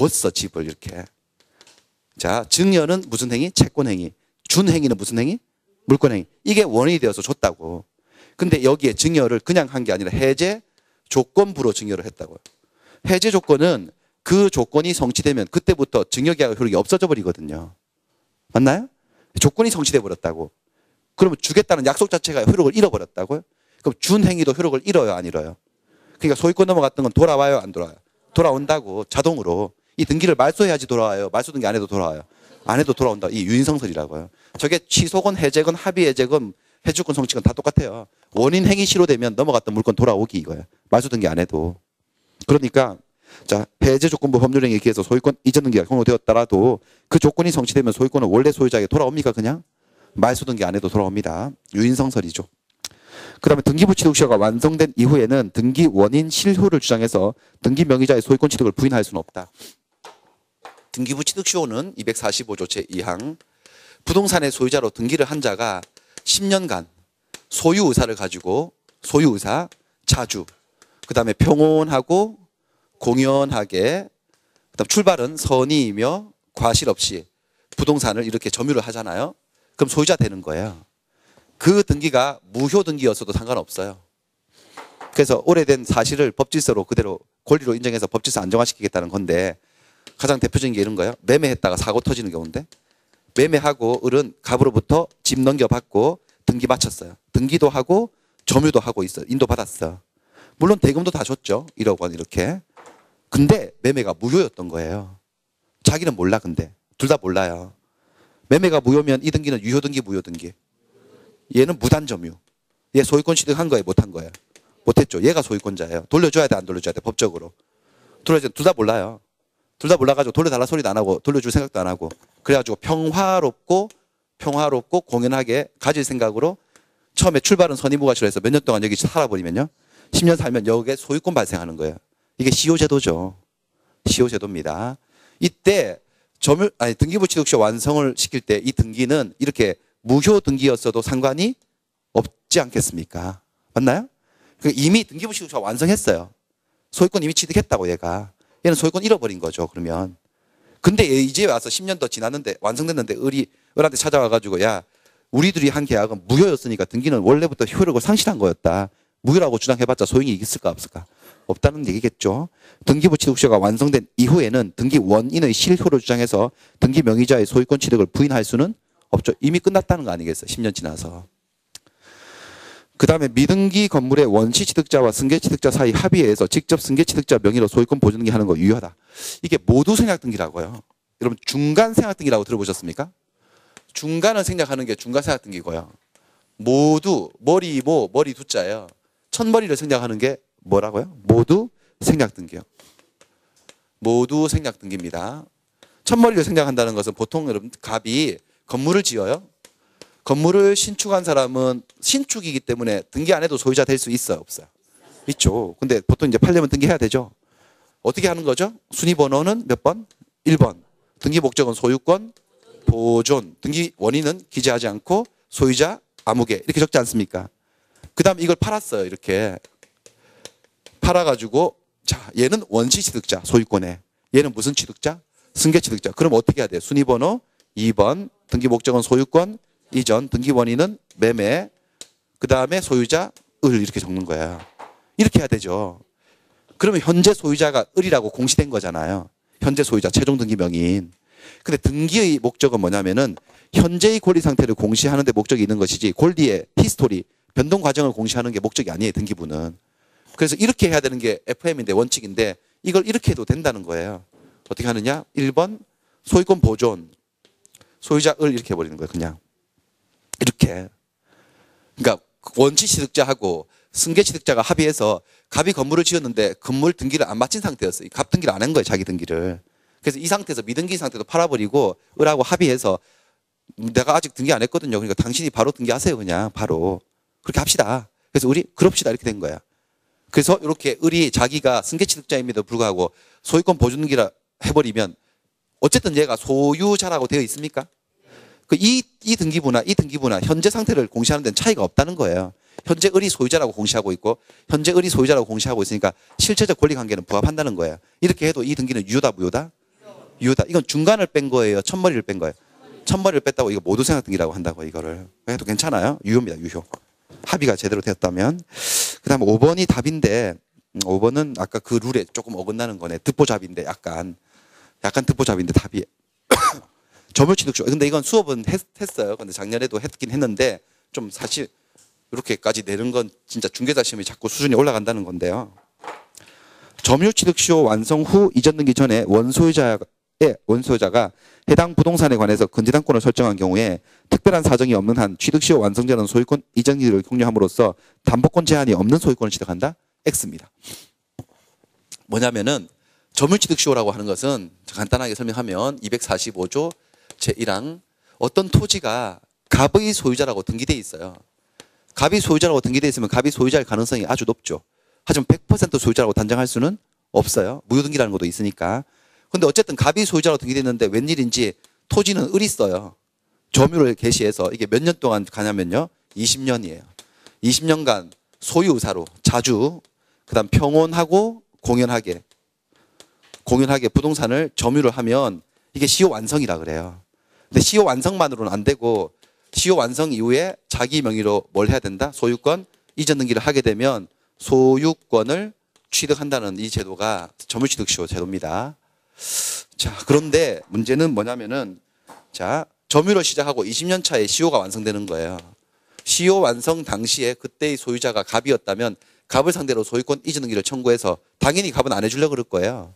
줬어, 집을 이렇게. 자, 증여는 무슨 행위? 채권 행위. 준 행위는 무슨 행위? 물권 행위. 이게 원인이 되어서 줬다고. 근데 여기에 증여를 그냥 한 게 아니라 해제 조건부로 증여를 했다고요. 해제 조건은 그 조건이 성취되면 그때부터 증여계약 효력이 없어져 버리거든요. 맞나요? 조건이 성취돼 버렸다고. 그러면 주겠다는 약속 자체가 효력을 잃어버렸다고요? 그럼 준 행위도 효력을 잃어요, 안 잃어요? 그러니까 소유권 넘어갔던 건 돌아와요, 안 돌아와요? 돌아온다고, 자동으로. 이 등기를 말소해야지 돌아와요. 말소 등기 안 해도 돌아와요. 안 해도 돌아온다. 이 유인성설이라고요. 저게 취소건, 해제건, 합의 해제건, 해주권, 성취건 다 똑같아요. 원인 행위 시로되면 넘어갔던 물건 돌아오기 이거예요. 말소 등기 안 해도. 그러니까 자, 해제 조건부 법률 행위에 의해서 소유권 이전 등기가 종료되었더라도 그 조건이 성취되면 소유권은 원래 소유자에게 돌아옵니까? 그냥? 말소 등기 안 해도 돌아옵니다. 유인성설이죠. 그 다음에 등기부 취득시효가 완성된 이후에는 등기 원인 실효를 주장해서 등기 명의자의 소유권 취득을 부인할 수는 없다. 등기부 취득시효는 245조 제2항 부동산의 소유자로 등기를 한 자가 10년간 소유 의사를 가지고 소유 의사, 자주, 그 다음에 평온하고 공연하게, 그다음 출발은 선의이며 과실 없이 부동산을 이렇게 점유를 하잖아요. 그럼 소유자 되는 거예요. 그 등기가 무효 등기였어도 상관없어요. 그래서 오래된 사실을 법질서로 그대로 권리로 인정해서 법질서 안정화시키겠다는 건데 가장 대표적인 게 이런 거예요. 매매했다가 사고 터지는 경우인데 매매하고 을은 갑으로부터 집 넘겨받고 등기 마쳤어요. 등기도 하고 점유도 하고 있어요. 인도받았어. 물론 대금도 다 줬죠. 1억 원 이렇게. 근데 매매가 무효였던 거예요. 자기는 몰라 근데. 둘 다 몰라요. 매매가 무효면 이 등기는 유효등기 무효등기. 얘는 무단점유. 얘 소유권 취득한 거예요? 못한 거예요? 못했죠. 얘가 소유권자예요. 돌려줘야 돼? 안 돌려줘야 돼? 법적으로. 돌려줘야 돼. 둘 다 몰라요. 둘 다 몰라가지고 돌려달라 소리도 안 하고 돌려줄 생각도 안 하고 그래가지고 평화롭고 공연하게 가질 생각으로 처음에 출발은 선의무과시로 해서 몇 년 동안 여기 살아버리면요. 10년 살면 여기에 소유권 발생하는 거예요. 이게 시효제도죠. 시효제도입니다. 이때 등기부 취득시효 완성을 시킬 때 이 등기는 이렇게 무효 등기였어도 상관이 없지 않겠습니까? 맞나요? 이미 등기부 취득시효 완성했어요. 소유권 이미 취득했다고 얘가. 얘는 소유권 잃어버린 거죠. 그러면. 근데 이제 와서 10년 더 지났는데 완성됐는데 을한테 찾아와가지고 야 우리들이 한 계약은 무효였으니까 등기는 원래부터 효력을 상실한 거였다. 무효라고 주장해봤자 소용이 있을까 없을까? 없다는 얘기겠죠. 등기부 취득시효가 완성된 이후에는 등기 원인의 실효를 주장해서 등기 명의자의 소유권 취득을 부인할 수는 없죠. 이미 끝났다는 거 아니겠어요? 10년 지나서. 그 다음에 미등기 건물의 원시 취득자와 승계 취득자 사이 합의해서 직접 승계 취득자 명의로 소유권 보존 등기 하는 거 유효하다. 이게 모두 생략 등기라고요. 여러분 중간 생략 등기라고 들어보셨습니까? 중간을 생략하는 게 중간 생략 등기고요. 모두 머리 두자예요. 첫머리를 생략하는 게 뭐라고요? 모두 생략 등기요. 모두 생략 등기입니다. 첫머리를 생략한다는 것은 보통 여러분 갑이 건물을 지어요. 건물을 신축한 사람은 신축이기 때문에 등기 안 해도 소유자 될 수 있어요? 없어요? 있죠. 근데 보통 이제 팔려면 등기해야 되죠. 어떻게 하는 거죠? 순위번호는 몇 번? 1번. 등기 목적은 소유권, 보존. 등기 원인은 기재하지 않고 소유자, 아무개. 이렇게 적지 않습니까? 그 다음 이걸 팔았어요. 이렇게. 팔아가지고 자 얘는 원시 취득자, 소유권에. 얘는 무슨 취득자? 승계 취득자. 그럼 어떻게 해야 돼요? 순위번호 2번. 등기 목적은 소유권, 이전, 등기 원인은 매매, 그 다음에 소유자, 을 이렇게 적는 거예요. 이렇게 해야 되죠. 그러면 현재 소유자가 을이라고 공시된 거잖아요. 현재 소유자, 최종 등기 명의인. 근데 등기의 목적은 뭐냐면은 현재의 권리 상태를 공시하는 데 목적이 있는 것이지 권리의 히스토리, 변동 과정을 공시하는 게 목적이 아니에요. 등기부는. 그래서 이렇게 해야 되는 게 FM인데 원칙인데 이걸 이렇게 해도 된다는 거예요. 어떻게 하느냐? 1번 소유권 보존, 소유자 을 이렇게 해버리는 거예요. 그냥. 이렇게. 그러니까 원시 취득자하고 승계 취득자가 합의해서 갑이 건물을 지었는데 건물 등기를 안 마친 상태였어요. 갑 등기를 안 한 거예요. 자기 등기를. 그래서 이 상태에서 미등기 상태도 팔아버리고 을하고 합의해서 내가 아직 등기 안 했거든요. 그러니까 당신이 바로 등기하세요. 그냥 바로. 그렇게 합시다. 그래서 을이 그럽시다 이렇게 된 거야. 그래서 이렇게 을이 자기가 승계 취득자임에도 불구하고 소유권 보존 등기라 해버리면 어쨌든 얘가 소유자라고 되어 있습니까? 이 등기부나 현재 상태를 공시하는 데는 차이가 없다는 거예요. 현재 을이 소유자라고 공시하고 있고 현재 을이 소유자라고 공시하고 있으니까 실체적 권리 관계는 부합한다는 거예요. 이렇게 해도 이 등기는 유효다 무효다? 이유다. 이건 중간을 뺀 거예요. 첫머리를 뺀 거예요. 첫머리를 뺐다고 이거 모두생각등기라고 한다고 이거를. 해도 괜찮아요. 유효입니다. 유효. 합의가 제대로 되었다면. 그 다음 5번이 답인데 5번은 아까 그 룰에 조금 어긋나는 거네. 듣보잡인데 약간 듣보잡인데 답이 점유취득쇼. 근데 이건 수업은 했어요. 근데 작년에도 했긴 했는데 좀 사실 이렇게까지 내는 건 진짜 중개사 시험이 자꾸 수준이 올라간다는 건데요. 점유취득쇼 완성 후 이전 등기 전에 원소유자가 해당 부동산에 관해서 근저당권을 설정한 경우에 특별한 사정이 없는 한 취득시효 완성 전은 소유권 이전 등기를 종료함으로써 담보권 제한이 없는 소유권을 취득한다. X입니다. 뭐냐면은 점유취득시효라고 하는 것은 간단하게 설명하면 245조 제1항 어떤 토지가 갑의 소유자라고 등기되어 있어요. 갑이 소유자라고 등기되어 있으면 갑이 소유자일 가능성이 아주 높죠. 하지만 100% 소유자라고 단정할 수는 없어요. 무효등기라는 것도 있으니까. 근데 어쨌든 갑이 소유자로 등기됐는데 웬일인지 토지는 을이 써요. 점유를 개시해서 이게 몇 년 동안 가냐면요. 20년이에요. 20년간 소유 의사로 자주 그다음 평온하고 공연하게 부동산을 점유를 하면 이게 시효 완성이라 그래요. 근데 시효 완성만으로는 안 되고 시효 완성 이후에 자기 명의로 뭘 해야 된다? 소유권 이전 등기를 하게 되면 소유권을 취득한다는 이 제도가 점유취득시효 제도입니다. 자, 그런데 문제는 뭐냐면은 자, 점유를 시작하고 20년 차에 시효가 완성되는 거예요. 시효 완성 당시에 그때의 소유자가 갑이었다면 갑을 상대로 소유권 이전 등기를 청구해서 당연히 갑은 안 해주려고 그럴 거예요.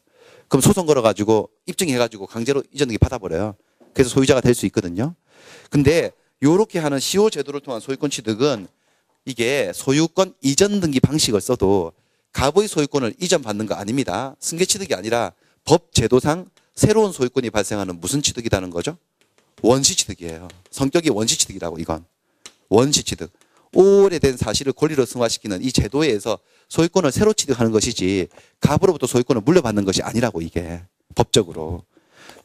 그럼 소송 걸어가지고 입증해가지고 강제로 이전 등기 받아버려요. 그래서 소유자가 될 수 있거든요. 근데 요렇게 하는 시효 제도를 통한 소유권 취득은 이게 소유권 이전 등기 방식을 써도 갑의 소유권을 이전받는 거 아닙니다. 승계 취득이 아니라 법 제도상 새로운 소유권이 발생하는 무슨 취득이라는 거죠? 원시 취득이에요. 성격이 원시 취득이라고 이건. 원시 취득. 오래된 사실을 권리로 승화시키는 이 제도에 의해서 소유권을 새로 취득하는 것이지 갑으로부터 소유권을 물려받는 것이 아니라고 이게 법적으로.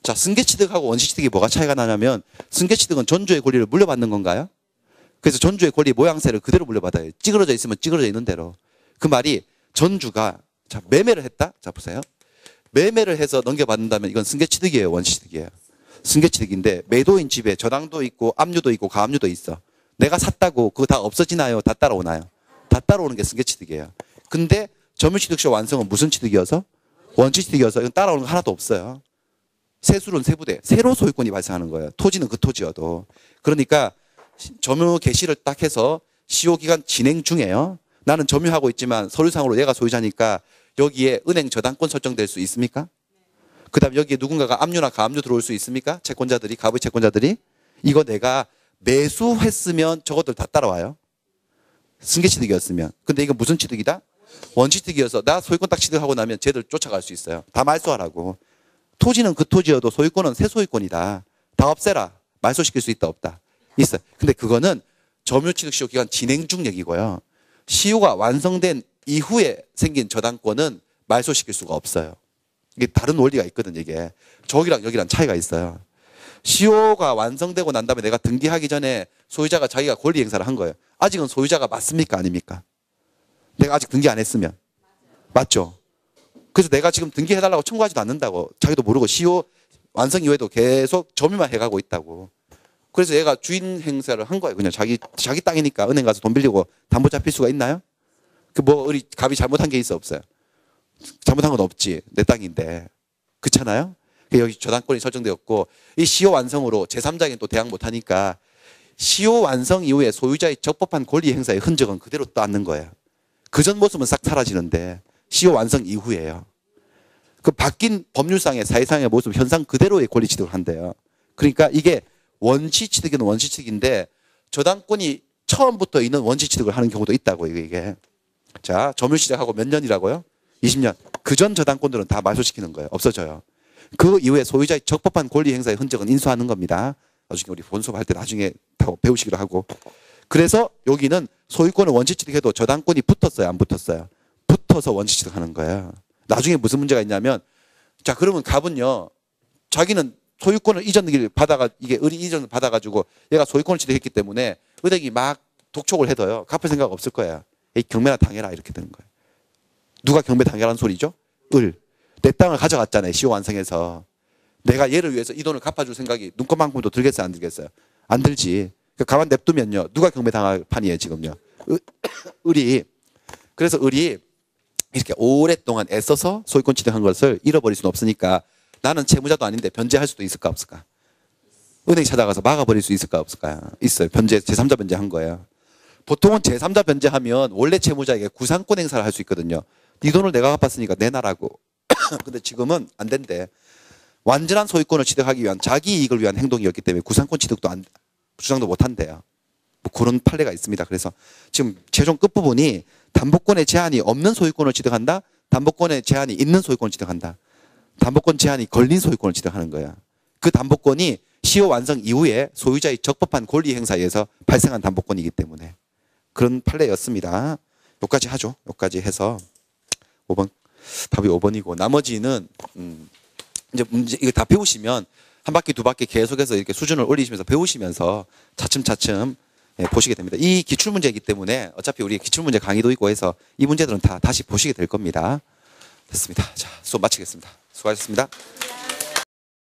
자, 승계 취득하고 원시 취득이 뭐가 차이가 나냐면 승계 취득은 전주의 권리를 물려받는 건가요? 그래서 전주의 권리 모양새를 그대로 물려받아요. 찌그러져 있으면 찌그러져 있는 대로. 그 말이 전주가 자 매매를 했다. 자 보세요. 매매를 해서 넘겨받는다면 이건 승계 취득이에요. 원시 취득이에요. 승계 취득인데 매도인 집에 저당도 있고 압류도 있고 가압류도 있어. 내가 샀다고 그거 다 없어지나요? 다 따라오나요? 다 따라오는 게 승계 취득이에요. 근데 점유취득시효 완성은 무슨 취득이어서? 원시 취득이어서 이건 따라오는 거 하나도 없어요. 세술은 세부대. 새로 소유권이 발생하는 거예요. 토지는 그 토지여도. 그러니까 점유 개시를 딱 해서 시효기간 진행 중에요. 나는 점유하고 있지만 서류상으로 얘가 소유자니까 여기에 은행 저당권 설정될 수 있습니까? 그 다음에 여기에 누군가가 압류나 가압류 들어올 수 있습니까? 채권자들이, 갑의 채권자들이. 이거 내가 매수했으면 저것들 다 따라와요. 승계취득이었으면. 근데 이건 무슨 취득이다? 원취득이어서 나 소유권 딱 취득하고 나면 쟤들 쫓아갈 수 있어요. 다 말소하라고. 토지는 그 토지여도 소유권은 새 소유권이다. 다 없애라. 말소시킬 수 있다 없다. 있어요. 근데 그거는 점유취득시효 기간 진행 중 얘기고요. 시효가 완성된 이후에 생긴 저당권은 말소시킬 수가 없어요. 이게 다른 원리가 있거든요. 이게 저기랑 여기랑 차이가 있어요. 시효가 완성되고 난 다음에 내가 등기하기 전에 소유자가 자기가 권리 행사를 한 거예요. 아직은 소유자가 맞습니까? 아닙니까? 내가 아직 등기 안 했으면. 맞죠? 그래서 내가 지금 등기해달라고 청구하지도 않는다고. 자기도 모르고 시효 완성 이후에도 계속 점유만 해가고 있다고. 그래서 얘가 주인 행사를 한 거예요. 그냥 자기 땅이니까 은행 가서 돈 빌리고 담보 잡힐 수가 있나요? 그 뭐 우리 갑이 잘못한 게 있어 없어요? 잘못한 건 없지. 내 땅인데. 그렇잖아요? 여기 저당권이 설정되었고 이 시효 완성으로 제3자에겐 또 대항 못하니까 시효 완성 이후에 소유자의 적법한 권리 행사의 흔적은 그대로 또 앉는 거예요. 그 전 모습은 싹 사라지는데 시효 완성 이후에요. 그 바뀐 법률상의 사회상의 모습 현상 그대로의 권리 취득을 한대요. 그러니까 이게 원시 취득은 원시 취득인데 저당권이 처음부터 있는 원시 취득을 하는 경우도 있다고 이게. 자, 점유 시작하고 몇 년이라고요? 20년. 그 전 저당권들은 다 말소시키는 거예요. 없어져요. 그 이후에 소유자의 적법한 권리 행사의 흔적은 인수하는 겁니다. 나중에 우리 본수업할 때 나중에 배우시기로 하고. 그래서 여기는 소유권을 원시 취득해도 저당권이 붙었어요? 안 붙었어요? 붙어서 원시 취득하는 거예요. 나중에 무슨 문제가 있냐면 자 그러면 갑은요. 자기는 소유권을 이전을 받아가 이게 을이 이전을 받아가지고 얘가 소유권을 취득했기 때문에 은행이 막 독촉을 해도요. 갚을 생각 없을 거예요. 에이 경매나 당해라 이렇게 되는 거예요. 누가 경매 당해라는 소리죠? 을. 내 땅을 가져갔잖아요. 시효 완성해서. 내가 얘를 위해서 이 돈을 갚아줄 생각이 눈곱만큼도 들겠어요, 안 들겠어요? 안 들지. 가만 냅두면요, 누가 경매당할 판이에요, 지금요? 을이. 그래서 을이 이렇게 오랫동안 애써서 소유권 취득한 것을 잃어버릴 수는 없으니까 나는 채무자도 아닌데 변제할 수도 있을까 없을까? 은행 찾아가서 막아버릴 수 있을까 없을까? 있어요. 변제, 제3자 변제한 거예요. 보통은 제3자 변제하면 원래 채무자에게 구상권 행사를 할 수 있거든요. 네 돈을 내가 갚았으니까 내놔라고. 근데 지금은 안 된대. 완전한 소유권을 취득하기 위한 자기 이익을 위한 행동이었기 때문에 구상권 취득도 주장도 못 한대요. 뭐 그런 판례가 있습니다. 그래서 지금 최종 끝부분이 담보권의 제한이 없는 소유권을 취득한다. 담보권의 제한이 있는 소유권을 취득한다. 담보권 제한이 걸린 소유권을 취득하는 거야. 그 담보권이 시효 완성 이후에 소유자의 적법한 권리 행사에 의해서 발생한 담보권이기 때문에 그런 판례였습니다. 여기까지 하죠. 여기까지 해서 5번 답이 5번이고 나머지는 이제 문제 이거 다 배우시면 한 바퀴 두 바퀴 계속해서 이렇게 수준을 올리시면서 배우시면서 차츰차츰 보시게 됩니다. 이 기출문제이기 때문에 어차피 우리 기출문제 강의도 있고 해서 이 문제들은 다 다시 보시게 될 겁니다. 됐습니다. 자, 수업 마치겠습니다. 수고하셨습니다.